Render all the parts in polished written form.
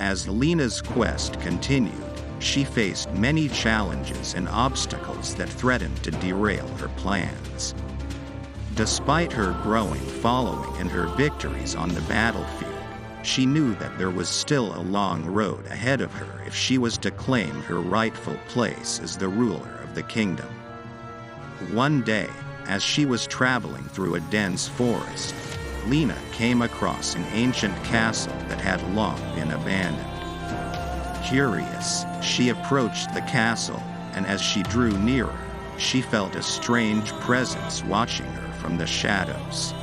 As Lena's quest continued, she faced many challenges and obstacles that threatened to derail her plans. Despite her growing following and her victories on the battlefield, she knew that there was still a long road ahead of her if she was to claim her rightful place as the ruler of the kingdom. One day, as she was traveling through a dense forest, Lena came across an ancient castle that had long been abandoned. Curious, she approached the castle, and as she drew nearer, she felt a strange presence watching her from the shadows.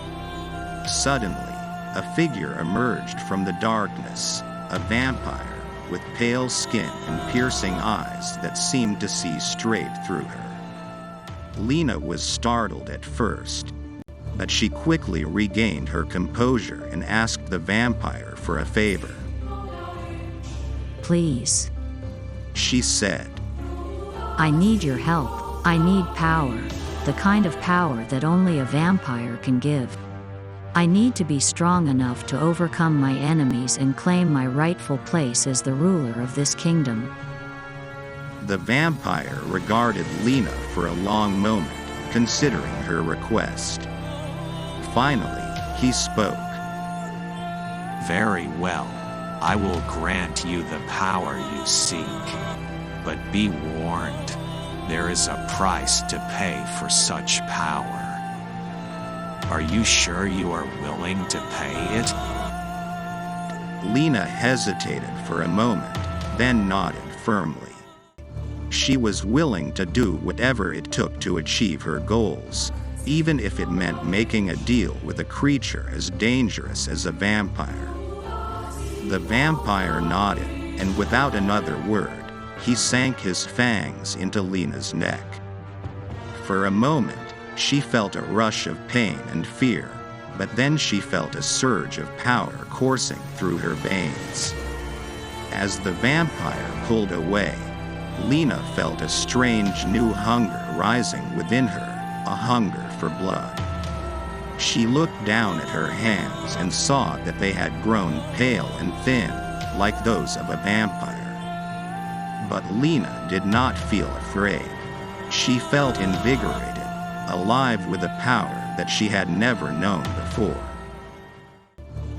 Suddenly, a figure emerged from the darkness, a vampire with pale skin and piercing eyes that seemed to see straight through her. Lena was startled at first, but she quickly regained her composure and asked the vampire for a favor. "Please," she said. "I need your help. I need power, the kind of power that only a vampire can give. I need to be strong enough to overcome my enemies and claim my rightful place as the ruler of this kingdom." The vampire regarded Lena for a long moment, considering her request. Finally, he spoke. "Very well. I will grant you the power you seek. But be warned, there is a price to pay for such power. Are you sure you are willing to pay it?" Lena hesitated for a moment, then nodded firmly. She was willing to do whatever it took to achieve her goals, even if it meant making a deal with a creature as dangerous as a vampire. The vampire nodded, and without another word, he sank his fangs into Lena's neck. For a moment, she felt a rush of pain and fear, but then she felt a surge of power coursing through her veins. As the vampire pulled away, Lena felt a strange new hunger rising within her, a hunger for blood. She looked down at her hands and saw that they had grown pale and thin, like those of a vampire. But Lena did not feel afraid. She felt invigorated, alive with a power that she had never known before.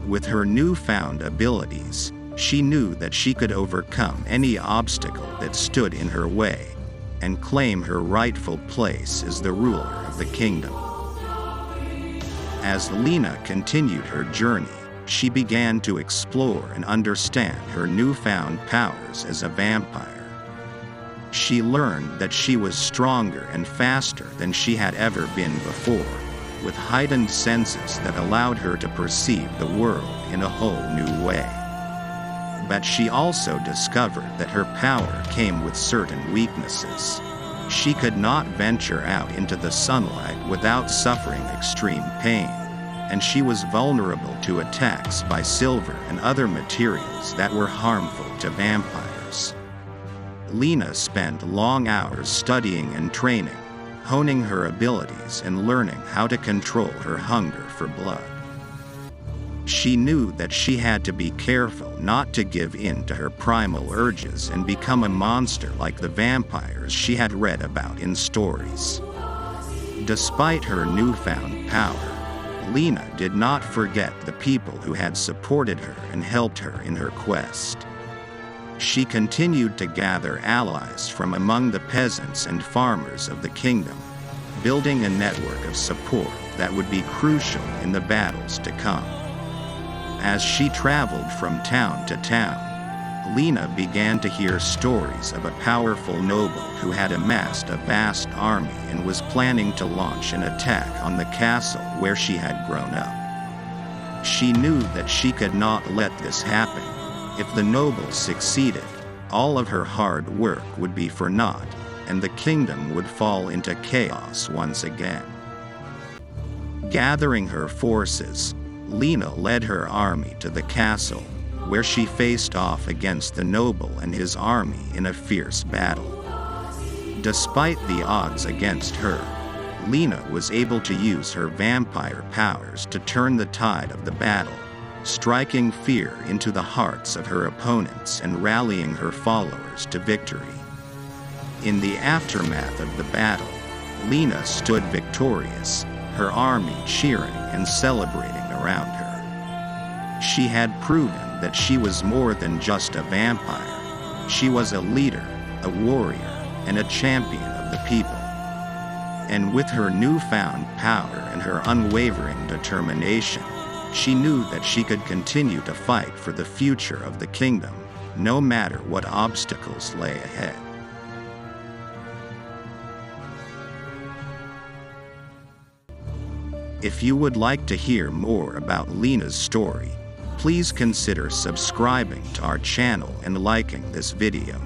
With her newfound abilities, she knew that she could overcome any obstacle that stood in her way and claim her rightful place as the ruler of the kingdom. As Lena continued her journey, she began to explore and understand her newfound powers as a vampire. She learned that she was stronger and faster than she had ever been before, with heightened senses that allowed her to perceive the world in a whole new way. But she also discovered that her power came with certain weaknesses. She could not venture out into the sunlight without suffering extreme pain, and she was vulnerable to attacks by silver and other materials that were harmful to vampires. Lena spent long hours studying and training, honing her abilities and learning how to control her hunger for blood. She knew that she had to be careful not to give in to her primal urges and become a monster like the vampires she had read about in stories. Despite her newfound power, Lena did not forget the people who had supported her and helped her in her quest. She continued to gather allies from among the peasants and farmers of the kingdom, building a network of support that would be crucial in the battles to come. As she traveled from town to town, Lena began to hear stories of a powerful noble who had amassed a vast army and was planning to launch an attack on the castle where she had grown up. She knew that she could not let this happen. If the noble succeeded, all of her hard work would be for naught, and the kingdom would fall into chaos once again. Gathering her forces, Lena led her army to the castle, where she faced off against the noble and his army in a fierce battle. Despite the odds against her, Lena was able to use her vampire powers to turn the tide of the battle, striking fear into the hearts of her opponents and rallying her followers to victory. In the aftermath of the battle, Lena stood victorious, her army cheering and celebrating around her. She had proven that she was more than just a vampire. She was a leader, a warrior, and a champion of the people. And with her newfound power and her unwavering determination, she knew that she could continue to fight for the future of the kingdom, no matter what obstacles lay ahead. If you would like to hear more about Lena's story, please consider subscribing to our channel and liking this video.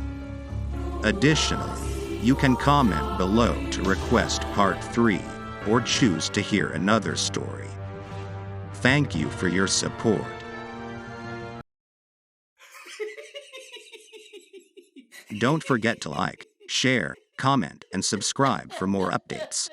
Additionally, you can comment below to request part 3 or choose to hear another story. Thank you for your support. Don't forget to like, share, comment, and subscribe for more updates.